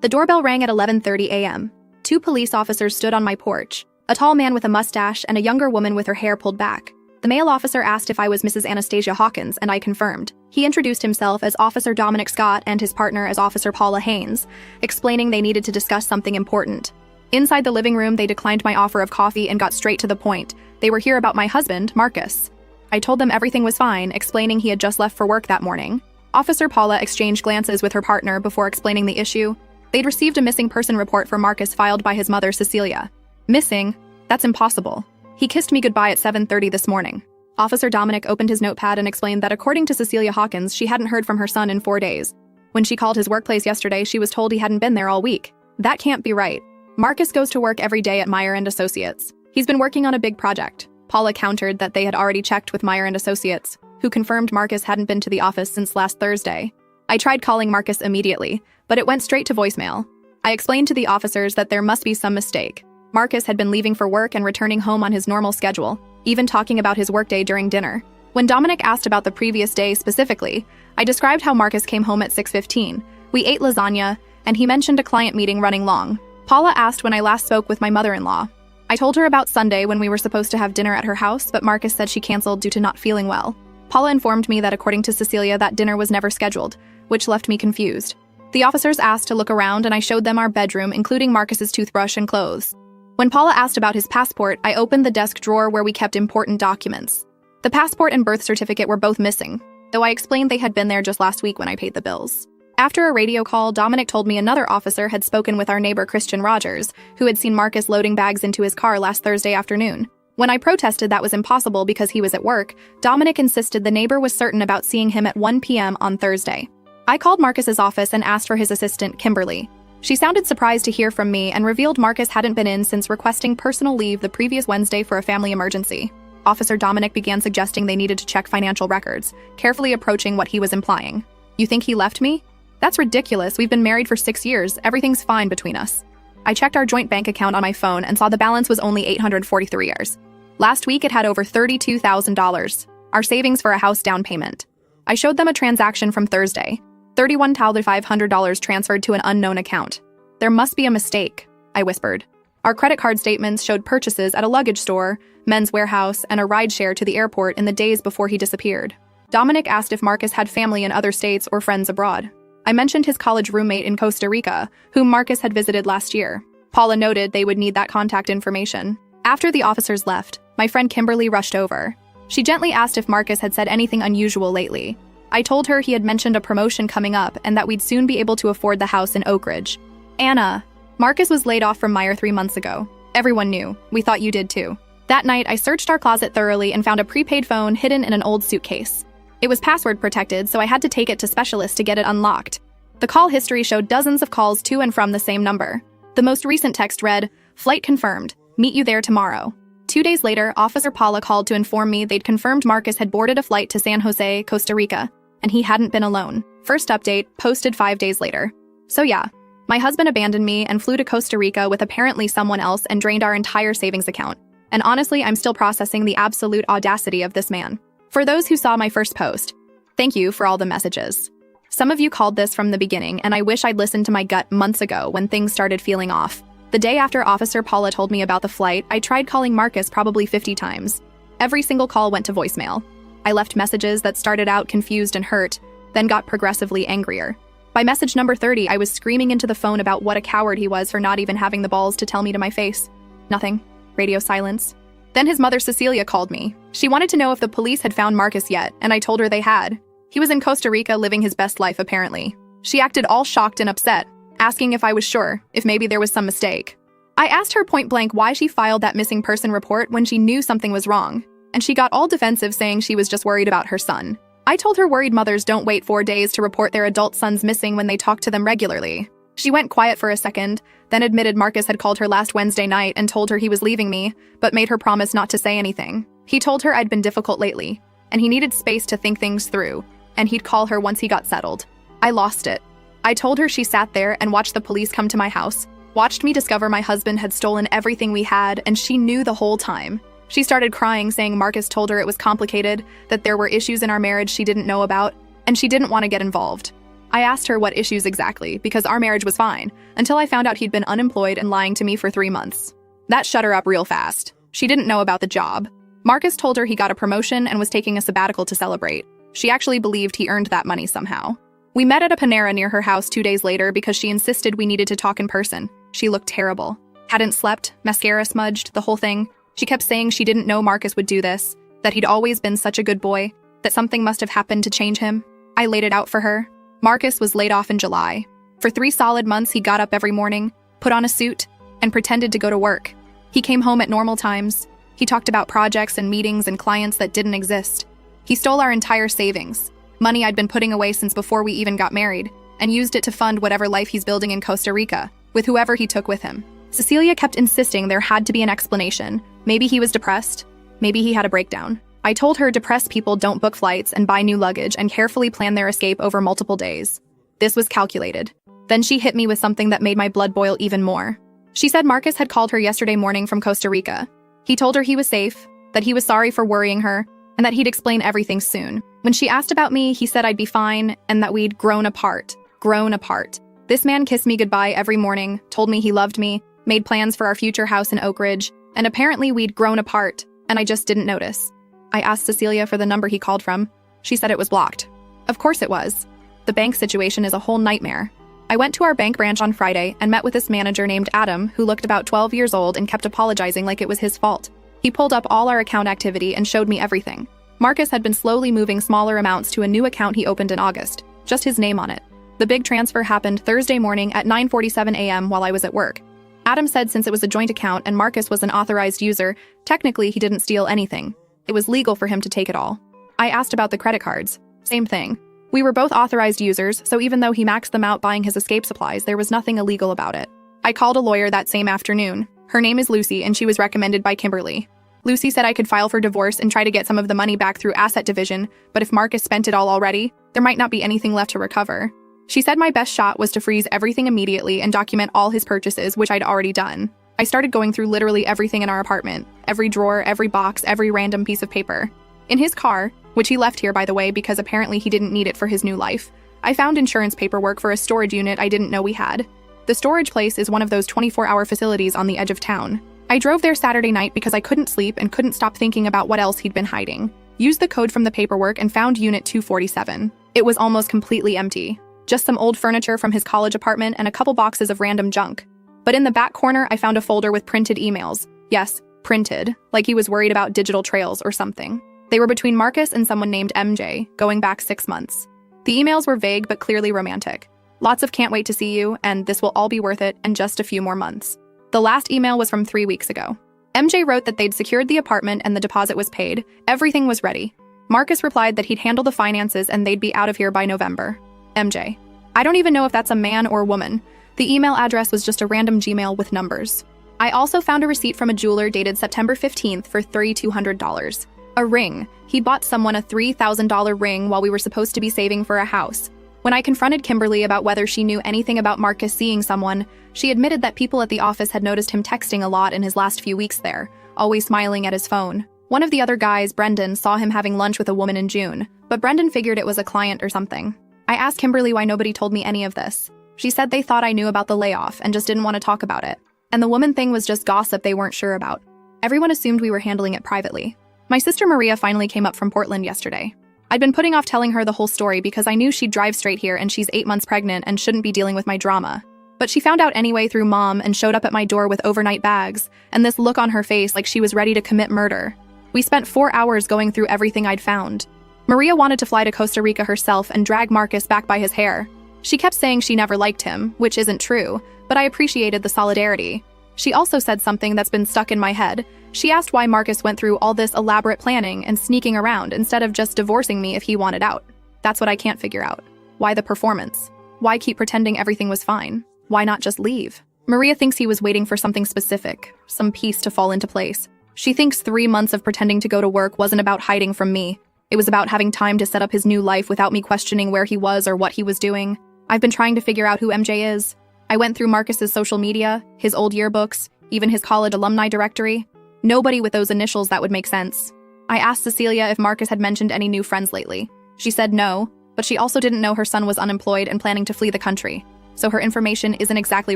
The doorbell rang at 11:30 a.m. Two police officers stood on my porch, a tall man with a mustache and a younger woman with her hair pulled back. The male officer asked if I was Mrs. Anastasia Hawkins, and I confirmed. He introduced himself as Officer Dominic Scott and his partner as Officer Paula Haynes, explaining they needed to discuss something important. Inside the living room, they declined my offer of coffee and got straight to the point. They were here about my husband, Marcus. I told them everything was fine, explaining he had just left for work that morning. Officer Paula exchanged glances with her partner before explaining the issue. They'd received a missing person report for Marcus filed by his mother, Cecilia. Missing? That's impossible. He kissed me goodbye at 7:30 this morning. Officer Dominic opened his notepad and explained that according to Cecilia Hawkins, she hadn't heard from her son in 4 days. When she called his workplace yesterday, she was told he hadn't been there all week. That can't be right. Marcus goes to work every day at Meyer & Associates. He's been working on a big project. Paula countered that they had already checked with Meyer & Associates, who confirmed Marcus hadn't been to the office since last Thursday. I tried calling Marcus immediately, but it went straight to voicemail. I explained to the officers that there must be some mistake. Marcus had been leaving for work and returning home on his normal schedule, even talking about his workday during dinner. When Dominic asked about the previous day specifically, I described how Marcus came home at 6:15. We ate lasagna, and he mentioned a client meeting running long. Paula asked when I last spoke with my mother-in-law. I told her about Sunday when we were supposed to have dinner at her house, but Marcus said she canceled due to not feeling well. Paula informed me that according to Cecilia, that dinner was never scheduled, which left me confused. The officers asked to look around, and I showed them our bedroom, including Marcus's toothbrush and clothes. When Paula asked about his passport, I opened the desk drawer where we kept important documents. The passport and birth certificate were both missing, though I explained they had been there just last week when I paid the bills. After a radio call, Dominic told me another officer had spoken with our neighbor Christian Rogers, who had seen Marcus loading bags into his car last Thursday afternoon. When I protested that was impossible because he was at work, Dominic insisted the neighbor was certain about seeing him at 1 p.m. on Thursday. I called Marcus's office and asked for his assistant, Kimberly. She sounded surprised to hear from me and revealed Marcus hadn't been in since requesting personal leave the previous Wednesday for a family emergency. Officer Dominic began suggesting they needed to check financial records, carefully approaching what he was implying. You think he left me? That's ridiculous. We've been married for 6 years. Everything's fine between us. I checked our joint bank account on my phone and saw the balance was only $843. Last week, it had over $32,000, our savings for a house down payment. I showed them a transaction from Thursday. $31,500 transferred to an unknown account. There must be a mistake, I whispered. Our credit card statements showed purchases at a luggage store, Men's Warehouse, and a rideshare to the airport in the days before he disappeared. Dominic asked if Marcus had family in other states or friends abroad. I mentioned his college roommate in Costa Rica, whom Marcus had visited last year. Paula noted they would need that contact information. After the officers left, my friend Kimberly rushed over. She gently asked if Marcus had said anything unusual lately. I told her he had mentioned a promotion coming up and that we'd soon be able to afford the house in Oak Ridge. Anna, Marcus was laid off from Meyer 3 months ago. Everyone knew. We thought you did too. That night, I searched our closet thoroughly and found a prepaid phone hidden in an old suitcase. It was password protected, so I had to take it to specialists to get it unlocked. The call history showed dozens of calls to and from the same number. The most recent text read, "Flight confirmed. Meet you there tomorrow." 2 days later, Officer Paula called to inform me they'd confirmed Marcus had boarded a flight to San Jose, Costa Rica, and he hadn't been alone. First update, posted 5 days later. So yeah, my husband abandoned me and flew to Costa Rica with apparently someone else and drained our entire savings account. And honestly, I'm still processing the absolute audacity of this man. For those who saw my first post, thank you for all the messages. Some of you called this from the beginning, and I wish I'd listened to my gut months ago when things started feeling off. The day after Officer Paula told me about the flight, I tried calling Marcus probably 50 times. Every single call went to voicemail. I left messages that started out confused and hurt, then got progressively angrier. By message number 30, I was screaming into the phone about what a coward he was for not even having the balls to tell me to my face. Nothing. Radio silence. Then his mother Cecilia called me. She wanted to know if the police had found Marcus yet, and I told her they had. He was in Costa Rica living his best life, apparently. She acted all shocked and upset, asking if I was sure, if maybe there was some mistake. I asked her point blank why she filed that missing person report when she knew something was wrong, and she got all defensive saying she was just worried about her son. I told her worried mothers don't wait 4 days to report their adult sons missing when they talk to them regularly. She went quiet for a second, then admitted Marcus had called her last Wednesday night and told her he was leaving me, but made her promise not to say anything. He told her I'd been difficult lately, and he needed space to think things through, and he'd call her once he got settled. I lost it. I told her she sat there and watched the police come to my house, watched me discover my husband had stolen everything we had, and she knew the whole time. She started crying, saying Marcus told her it was complicated, that there were issues in our marriage she didn't know about, and she didn't want to get involved. I asked her what issues exactly, because our marriage was fine, until I found out he'd been unemployed and lying to me for 3 months. That shut her up real fast. She didn't know about the job. Marcus told her he got a promotion and was taking a sabbatical to celebrate. She actually believed he earned that money somehow. We met at a Panera near her house 2 days later because she insisted we needed to talk in person. She looked terrible. Hadn't slept, mascara smudged, the whole thing. She kept saying she didn't know Marcus would do this, that he'd always been such a good boy, that something must have happened to change him. I laid it out for her. Marcus was laid off in July. For 3 solid months, he got up every morning, put on a suit, and pretended to go to work. He came home at normal times. He talked about projects and meetings and clients that didn't exist. He stole our entire savings, money I'd been putting away since before we even got married, and used it to fund whatever life he's building in Costa Rica, with whoever he took with him. Cecilia kept insisting there had to be an explanation. Maybe he was depressed. Maybe he had a breakdown. I told her depressed people don't book flights and buy new luggage and carefully plan their escape over multiple days. This was calculated. Then she hit me with something that made my blood boil even more. She said Marcus had called her yesterday morning from Costa Rica. He told her he was safe, that he was sorry for worrying her, and that he'd explain everything soon. When she asked about me, he said I'd be fine and that we'd grown apart. Grown apart. This man kissed me goodbye every morning, told me he loved me, made plans for our future house in Oak Ridge, and apparently we'd grown apart, and I just didn't notice. I asked Cecilia for the number he called from. She said it was blocked. Of course it was. The bank situation is a whole nightmare. I went to our bank branch on Friday and met with this manager named Adam, who looked about 12 years old and kept apologizing like it was his fault. He pulled up all our account activity and showed me everything. Marcus had been slowly moving smaller amounts to a new account he opened in August, just his name on it. The big transfer happened Thursday morning at 9:47 a.m. while I was at work. Adam said since it was a joint account and Marcus was an authorized user, technically he didn't steal anything. It was legal for him to take it all. I asked about the credit cards. Same thing. We were both authorized users, so even though he maxed them out buying his escape supplies, there was nothing illegal about it. I called a lawyer that same afternoon. Her name is Lucy, and she was recommended by Kimberly. Lucy said I could file for divorce and try to get some of the money back through asset division, but if Marcus spent it all already, there might not be anything left to recover. She said my best shot was to freeze everything immediately and document all his purchases, which I'd already done. I started going through literally everything in our apartment, every drawer, every box, every random piece of paper. In his car, which he left here by the way because apparently he didn't need it for his new life, I found insurance paperwork for a storage unit I didn't know we had. The storage place is one of those 24-hour facilities on the edge of town. I drove there Saturday night because I couldn't sleep and couldn't stop thinking about what else he'd been hiding. Used the code from the paperwork and found Unit 247. It was almost completely empty. Just some old furniture from his college apartment and a couple boxes of random junk. But in the back corner, I found a folder with printed emails. Yes, printed, like he was worried about digital trails or something. They were between Marcus and someone named MJ, going back 6 months. The emails were vague but clearly romantic. Lots of can't wait to see you, and this will all be worth it, and just a few more months. The last email was from 3 weeks ago. MJ wrote that they'd secured the apartment and the deposit was paid. Everything was ready. Marcus replied that he'd handle the finances and they'd be out of here by November. MJ. I don't even know if that's a man or woman. The email address was just a random Gmail with numbers. I also found a receipt from a jeweler dated September 15th for $3,200. A ring. He bought someone a $3,000 ring while we were supposed to be saving for a house. When I confronted Kimberly about whether she knew anything about Marcus seeing someone, she admitted that people at the office had noticed him texting a lot in his last few weeks there, always smiling at his phone. One of the other guys, Brendan, saw him having lunch with a woman in June, but Brendan figured it was a client or something. I asked Kimberly why nobody told me any of this. She said they thought I knew about the layoff and just didn't want to talk about it. And the woman thing was just gossip they weren't sure about. Everyone assumed we were handling it privately. My sister Maria finally came up from Portland yesterday. I'd been putting off telling her the whole story because I knew she'd drive straight here and she's 8 months pregnant and shouldn't be dealing with my drama. But she found out anyway through Mom and showed up at my door with overnight bags and this look on her face like she was ready to commit murder. We spent 4 hours going through everything I'd found. Maria wanted to fly to Costa Rica herself and drag Marcus back by his hair. She kept saying she never liked him, which isn't true, but I appreciated the solidarity. She also said something that's been stuck in my head. She asked why Marcus went through all this elaborate planning and sneaking around instead of just divorcing me if he wanted out. That's what I can't figure out. Why the performance? Why keep pretending everything was fine? Why not just leave? Maria thinks he was waiting for something specific, some piece to fall into place. She thinks 3 months of pretending to go to work wasn't about hiding from me. It was about having time to set up his new life without me questioning where he was or what he was doing. I've been trying to figure out who MJ is. I went through Marcus's social media, his old yearbooks, even his college alumni directory. Nobody with those initials that would make sense. I asked Cecilia if Marcus had mentioned any new friends lately. She said no, but she also didn't know her son was unemployed and planning to flee the country, so her information isn't exactly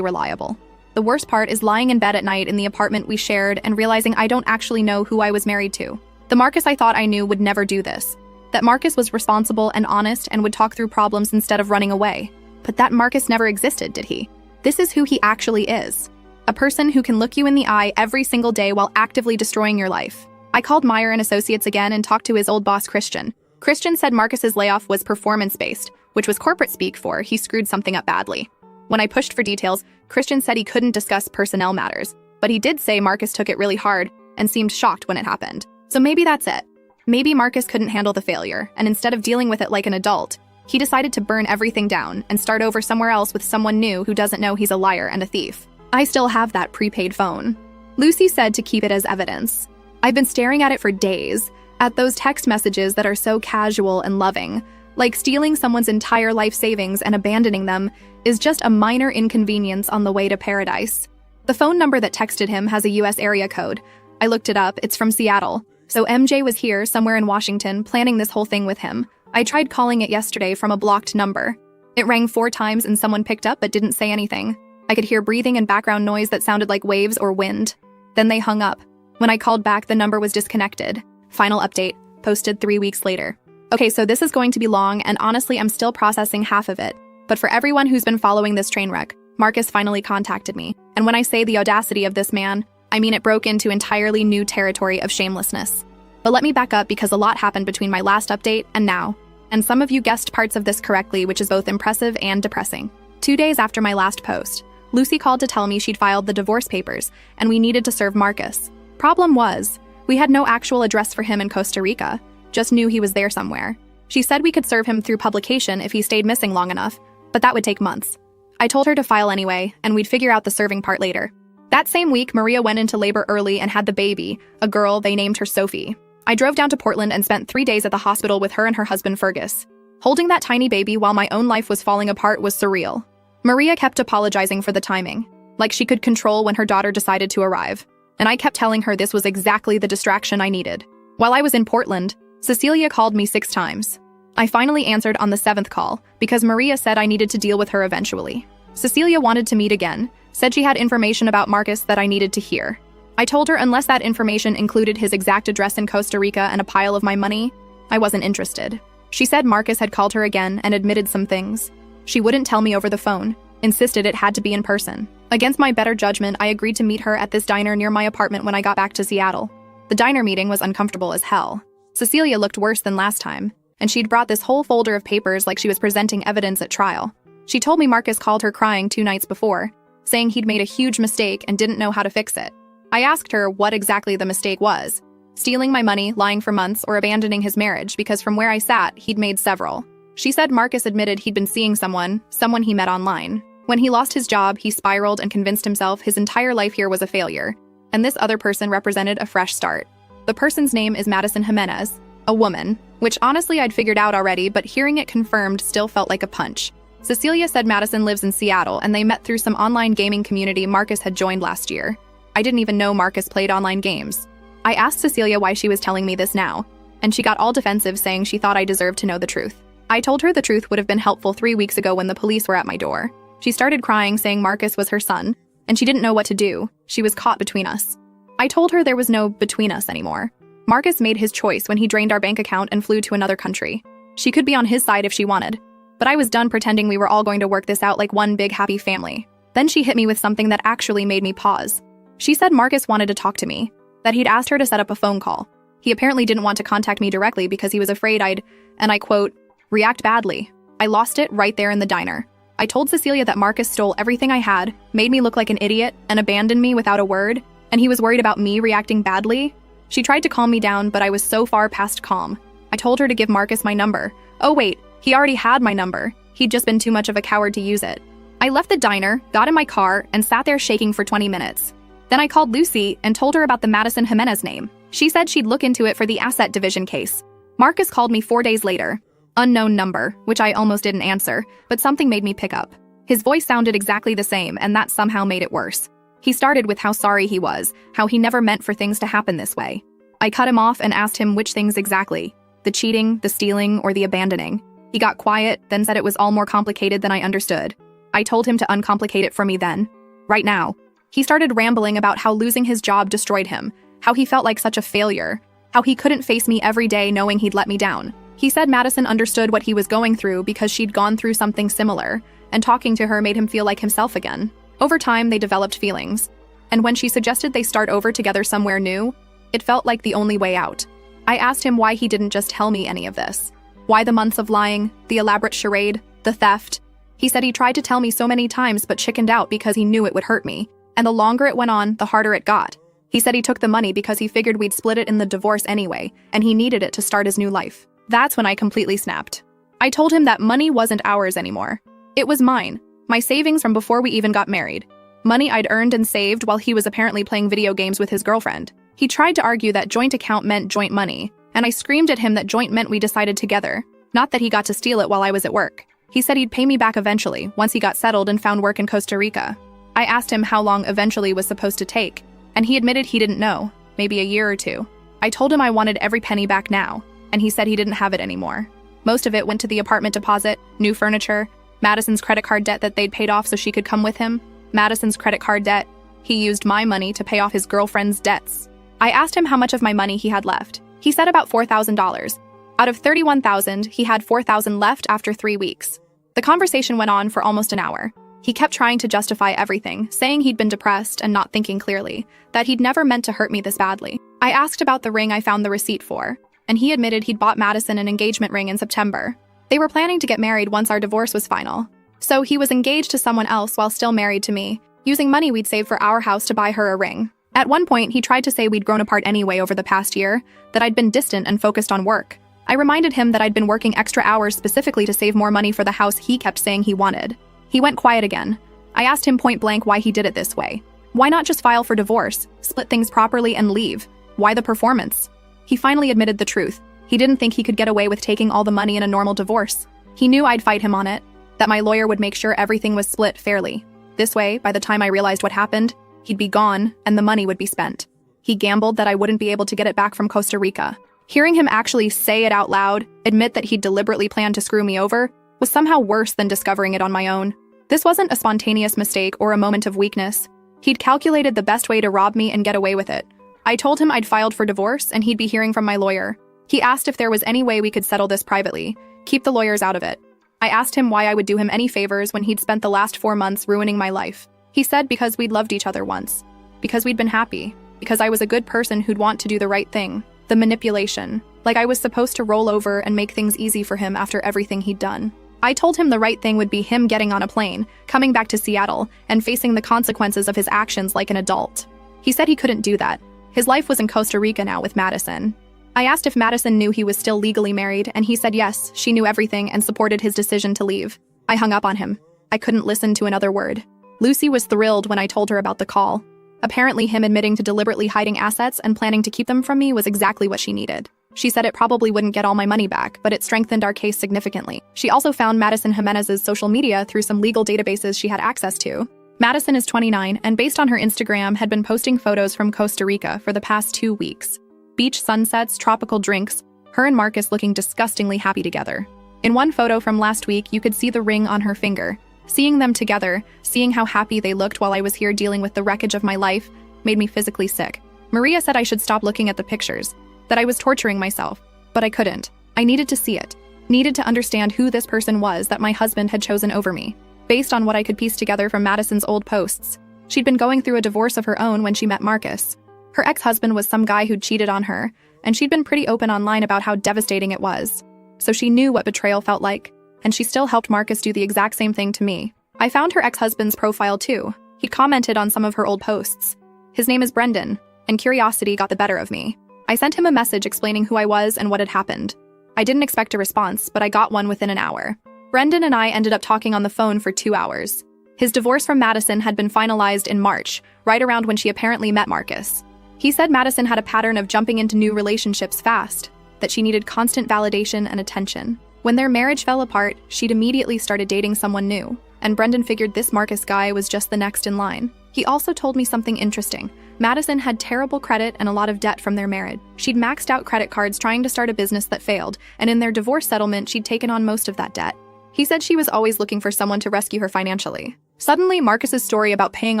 reliable. The worst part is lying in bed at night in the apartment we shared and realizing I don't actually know who I was married to. The Marcus I thought I knew would never do this. That Marcus was responsible and honest and would talk through problems instead of running away. But that Marcus never existed, did he? This is who he actually is. A person who can look you in the eye every single day while actively destroying your life. I called Meyer and Associates again and talked to his old boss, Christian. Christian said Marcus's layoff was performance-based, which was corporate speak for he screwed something up badly. When I pushed for details, Christian said he couldn't discuss personnel matters, but he did say Marcus took it really hard and seemed shocked when it happened. So maybe that's it. Maybe Marcus couldn't handle the failure, and instead of dealing with it like an adult, he decided to burn everything down and start over somewhere else with someone new who doesn't know he's a liar and a thief. I still have that prepaid phone. Lucy said to keep it as evidence. I've been staring at it for days, at those text messages that are so casual and loving. Like stealing someone's entire life savings and abandoning them is just a minor inconvenience on the way to paradise. The phone number that texted him has a US area code. I looked it up, it's from Seattle. So MJ was here, somewhere in Washington, planning this whole thing with him. I tried calling it yesterday from a blocked number. It rang 4 times and someone picked up but didn't say anything. I could hear breathing and background noise that sounded like waves or wind. Then they hung up. When I called back, the number was disconnected. Final update, posted 3 weeks later. Okay, so this is going to be long, and honestly, I'm still processing half of it. But for everyone who's been following this train wreck, Marcus finally contacted me. And when I say the audacity of this man, I mean it broke into entirely new territory of shamelessness. But let me back up because a lot happened between my last update and now. And some of you guessed parts of this correctly, which is both impressive and depressing. 2 days after my last post, Lucy called to tell me she'd filed the divorce papers, and we needed to serve Marcus. Problem was, we had no actual address for him in Costa Rica, just knew he was there somewhere. She said we could serve him through publication if he stayed missing long enough, but that would take months. I told her to file anyway, and we'd figure out the serving part later. That same week, Maria went into labor early and had the baby, a girl. They named her Sophie. I drove down to Portland and spent 3 days at the hospital with her and her husband Fergus. Holding that tiny baby while my own life was falling apart was surreal. Maria kept apologizing for the timing, like she could control when her daughter decided to arrive. And I kept telling her this was exactly the distraction I needed. While I was in Portland, Cecilia called me 6 times. I finally answered on the 7th call because Maria said I needed to deal with her eventually. Cecilia wanted to meet again, said she had information about Marcus that I needed to hear. I told her unless that information included his exact address in Costa Rica and a pile of my money, I wasn't interested. She said Marcus had called her again and admitted some things. She wouldn't tell me over the phone, insisted it had to be in person. Against my better judgment, I agreed to meet her at this diner near my apartment when I got back to Seattle. The diner meeting was uncomfortable as hell. Cecilia looked worse than last time, and she'd brought this whole folder of papers like she was presenting evidence at trial. She told me Marcus called her crying 2 nights before, saying he'd made a huge mistake and didn't know how to fix it. I asked her what exactly the mistake was. Stealing my money, lying for months, or abandoning his marriage because from where I sat, he'd made several. She said Marcus admitted he'd been seeing someone he met online. When he lost his job, he spiraled and convinced himself his entire life here was a failure, and this other person represented a fresh start. The person's name is Madison Jimenez, a woman, which honestly I'd figured out already, but hearing it confirmed still felt like a punch. Cecilia said Madison lives in Seattle and they met through some online gaming community Marcus had joined last year. I didn't even know Marcus played online games. I asked Cecilia why she was telling me this now, and she got all defensive saying she thought I deserved to know the truth. I told her the truth would have been helpful 3 weeks ago when the police were at my door. She started crying saying Marcus was her son, and she didn't know what to do. She was caught between us. I told her there was no between us anymore. Marcus made his choice when he drained our bank account and flew to another country. She could be on his side if she wanted, but I was done pretending we were all going to work this out like one big happy family. Then she hit me with something that actually made me pause. She said Marcus wanted to talk to me, that he'd asked her to set up a phone call. He apparently didn't want to contact me directly because he was afraid I'd, and I quote, react badly. I lost it right there in the diner. I told Cecilia that Marcus stole everything I had, made me look like an idiot, and abandoned me without a word, and he was worried about me reacting badly. She tried to calm me down, but I was so far past calm. I told her to give Marcus my number. Oh wait, he already had my number. He'd just been too much of a coward to use it. I left the diner, got in my car, and sat there shaking for 20 minutes. Then I called Lucy and told her about the Madison Jimenez name. She said she'd look into it for the asset division case. Marcus called me 4 days later. Unknown number, which I almost didn't answer, but something made me pick up. His voice sounded exactly the same, and that somehow made it worse. He started with how sorry he was, how he never meant for things to happen this way. I cut him off and asked him which things exactly, the cheating, the stealing, or the abandoning. He got quiet, then said it was all more complicated than I understood. I told him to uncomplicate it for me then. Right now. He started rambling about how losing his job destroyed him, how he felt like such a failure, how he couldn't face me every day knowing he'd let me down. He said Madison understood what he was going through because she'd gone through something similar, and talking to her made him feel like himself again. Over time, they developed feelings. And when she suggested they start over together somewhere new, it felt like the only way out. I asked him why he didn't just tell me any of this. Why the months of lying, the elaborate charade, the theft? He said he tried to tell me so many times but chickened out because he knew it would hurt me. And the longer it went on, the harder it got. He said he took the money because he figured we'd split it in the divorce anyway, and he needed it to start his new life. That's when I completely snapped. I told him that money wasn't ours anymore. It was mine, my savings from before we even got married. Money I'd earned and saved while he was apparently playing video games with his girlfriend. He tried to argue that joint account meant joint money, and I screamed at him that joint meant we decided together, not that he got to steal it while I was at work. He said he'd pay me back eventually, once he got settled and found work in Costa Rica. I asked him how long eventually was supposed to take, and he admitted he didn't know, maybe a year or two. I told him I wanted every penny back now, and he said he didn't have it anymore. Most of it went to the apartment deposit, new furniture, Madison's credit card debt that they'd paid off so she could come with him, Madison's credit card debt. He used my money to pay off his girlfriend's debts. I asked him how much of my money he had left. He said about $4,000. Out of $31,000, he had $4,000 left after 3 weeks. The conversation went on for almost an hour. He kept trying to justify everything, saying he'd been depressed and not thinking clearly, that he'd never meant to hurt me this badly. I asked about the ring I found the receipt for, and he admitted he'd bought Madison an engagement ring in September. They were planning to get married once our divorce was final. So he was engaged to someone else while still married to me, using money we'd saved for our house to buy her a ring. At one point, he tried to say we'd grown apart anyway over the past year, that I'd been distant and focused on work. I reminded him that I'd been working extra hours specifically to save more money for the house he kept saying he wanted. He went quiet again. I asked him point blank why he did it this way. Why not just file for divorce, split things properly, and leave? Why the performance? He finally admitted the truth. He didn't think he could get away with taking all the money in a normal divorce. He knew I'd fight him on it, that my lawyer would make sure everything was split fairly. This way, by the time I realized what happened, he'd be gone and the money would be spent. He gambled that I wouldn't be able to get it back from Costa Rica. Hearing him actually say it out loud, admit that he'd deliberately planned to screw me over, was somehow worse than discovering it on my own. This wasn't a spontaneous mistake or a moment of weakness. He'd calculated the best way to rob me and get away with it. I told him I'd filed for divorce and he'd be hearing from my lawyer. He asked if there was any way we could settle this privately, keep the lawyers out of it. I asked him why I would do him any favors when he'd spent the last 4 months ruining my life. He said because we'd loved each other once, because we'd been happy, because I was a good person who'd want to do the right thing. The manipulation, like I was supposed to roll over and make things easy for him after everything he'd done. I told him the right thing would be him getting on a plane, coming back to Seattle, and facing the consequences of his actions like an adult. He said he couldn't do that. His life was in Costa Rica now with Madison. I asked if Madison knew he was still legally married, and he said yes, she knew everything and supported his decision to leave. I hung up on him. I couldn't listen to another word. Lucy was thrilled when I told her about the call. Apparently him admitting to deliberately hiding assets and planning to keep them from me was exactly what she needed. She said it probably wouldn't get all my money back, but it strengthened our case significantly. She also found Madison Jimenez's social media through some legal databases she had access to. Madison is 29, and based on her Instagram, had been posting photos from Costa Rica for the past 2 weeks. Beach sunsets, tropical drinks, her and Marcus looking disgustingly happy together. In one photo from last week, you could see the ring on her finger. Seeing them together, seeing how happy they looked while I was here dealing with the wreckage of my life, made me physically sick. Maria said I should stop looking at the pictures, that I was torturing myself, but I couldn't. I needed to see it, needed to understand who this person was that my husband had chosen over me. Based on what I could piece together from Madison's old posts, she'd been going through a divorce of her own when she met Marcus. Her ex-husband was some guy who'd cheated on her, and she'd been pretty open online about how devastating it was. So she knew what betrayal felt like, and she still helped Marcus do the exact same thing to me. I found her ex-husband's profile too. He'd commented on some of her old posts. His name is Brendan, and curiosity got the better of me. I sent him a message explaining who I was and what had happened. I didn't expect a response, but I got one within an hour. Brendan and I ended up talking on the phone for 2 hours. His divorce from Madison had been finalized in March, right around when she apparently met Marcus. He said Madison had a pattern of jumping into new relationships fast, that she needed constant validation and attention. When their marriage fell apart, she'd immediately started dating someone new, and Brendan figured this Marcus guy was just the next in line. He also told me something interesting. Madison had terrible credit and a lot of debt from their marriage. She'd maxed out credit cards trying to start a business that failed, and in their divorce settlement, she'd taken on most of that debt. He said she was always looking for someone to rescue her financially. Suddenly, Marcus's story about paying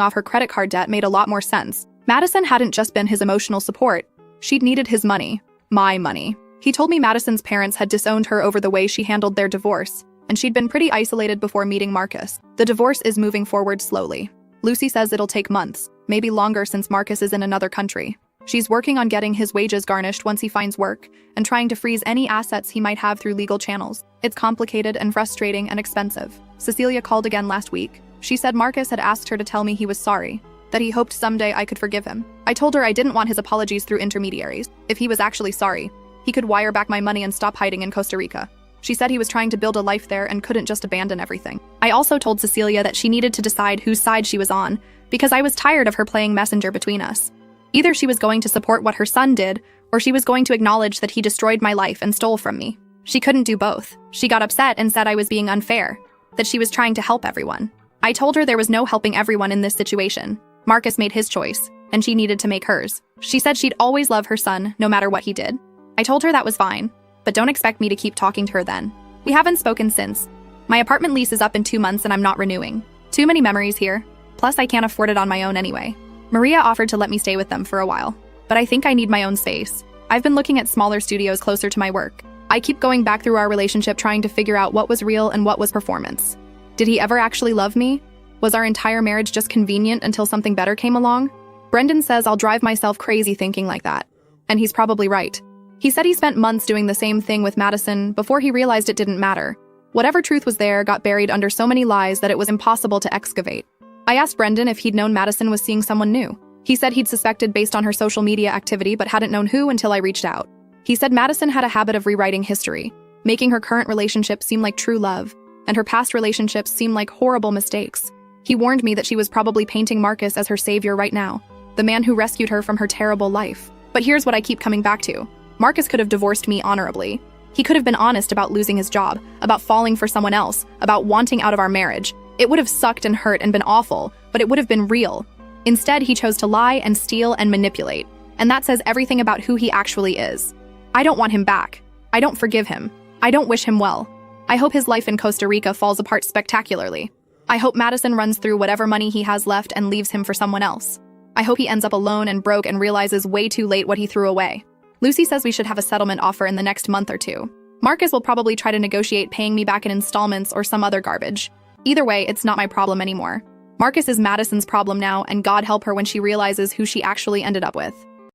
off her credit card debt made a lot more sense. Madison hadn't just been his emotional support. She'd needed his money. My money. He told me Madison's parents had disowned her over the way she handled their divorce, and she'd been pretty isolated before meeting Marcus. The divorce is moving forward slowly. Lucy says it'll take months, maybe longer since Marcus is in another country. She's working on getting his wages garnished once he finds work, and trying to freeze any assets he might have through legal channels. It's complicated and frustrating and expensive. Cecilia called again last week. She said Marcus had asked her to tell me he was sorry, that he hoped someday I could forgive him. I told her I didn't want his apologies through intermediaries. If he was actually sorry, he could wire back my money and stop hiding in Costa Rica. She said he was trying to build a life there and couldn't just abandon everything. I also told Cecilia that she needed to decide whose side she was on, because I was tired of her playing messenger between us. Either she was going to support what her son did, or she was going to acknowledge that he destroyed my life and stole from me. She couldn't do both. She got upset and said I was being unfair, that she was trying to help everyone. I told her there was no helping everyone in this situation. Marcus made his choice, and she needed to make hers. She said she'd always love her son, no matter what he did. I told her that was fine, but don't expect me to keep talking to her then. We haven't spoken since. My apartment lease is up in 2 months and I'm not renewing. Too many memories here. Plus, I can't afford it on my own anyway. Maria offered to let me stay with them for a while, but I think I need my own space. I've been looking at smaller studios closer to my work. I keep going back through our relationship trying to figure out what was real and what was performance. Did he ever actually love me? Was our entire marriage just convenient until something better came along? Brendan says I'll drive myself crazy thinking like that. And he's probably right. He said he spent months doing the same thing with Madison before he realized it didn't matter. Whatever truth was there got buried under so many lies that it was impossible to excavate. I asked Brendan if he'd known Madison was seeing someone new. He said he'd suspected based on her social media activity but hadn't known who until I reached out. He said Madison had a habit of rewriting history, making her current relationship seem like true love, and her past relationships seem like horrible mistakes. He warned me that she was probably painting Marcus as her savior right now, the man who rescued her from her terrible life. But here's what I keep coming back to. Marcus could have divorced me honorably. He could have been honest about losing his job, about falling for someone else, about wanting out of our marriage. It would have sucked and hurt and been awful, but it would have been real. Instead, he chose to lie and steal and manipulate, and that says everything about who he actually is. I don't want him back. I don't forgive him. I don't wish him well. I hope his life in Costa Rica falls apart spectacularly. I hope Madison runs through whatever money he has left and leaves him for someone else. I hope he ends up alone and broke and realizes way too late what he threw away. Lucy says we should have a settlement offer in the next month or 2. Marcus will probably try to negotiate paying me back in installments or some other garbage. Either way, it's not my problem anymore. Marcus is Madison's problem now, and God help her when she realizes who she actually ended up with.